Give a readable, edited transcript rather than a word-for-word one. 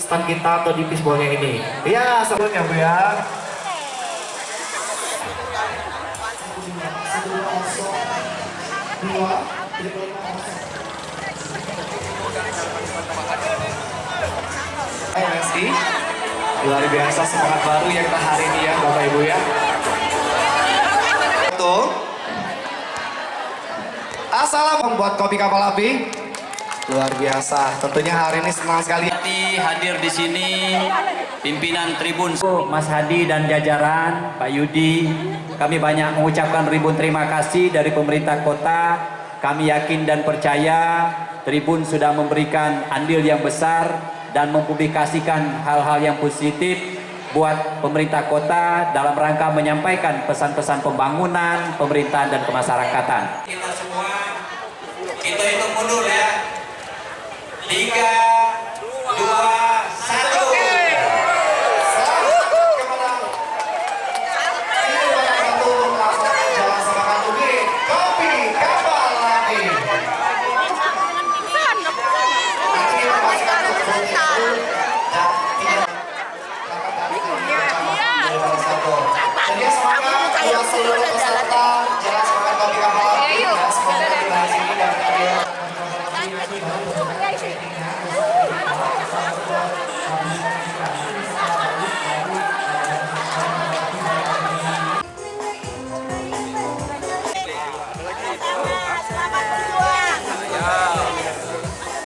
stand kita atau di fishballnya ini. Ya, sebelumnya Bu ya. MSI, luar biasa semangat baru yang kita hari ini ya Bapak Ibu ya. Betul. Assalamualaikum buat kopi kapal api. Luar biasa, tentunya hari ini senang sekali. Hadir di sini pimpinan Tribun Mas Hadi dan jajaran Pak Yudi. Kami banyak mengucapkan ribuan terima kasih dari pemerintah kota. Kami yakin dan percaya Tribun sudah memberikan andil yang besar dan mempublikasikan hal-hal yang positif buat pemerintah kota dalam rangka menyampaikan pesan-pesan pembangunan, pemerintahan dan kemasyarakatan. Kita semua kita hitung mundur ya. 3, 2, 1. Jadi semangat buat seluruh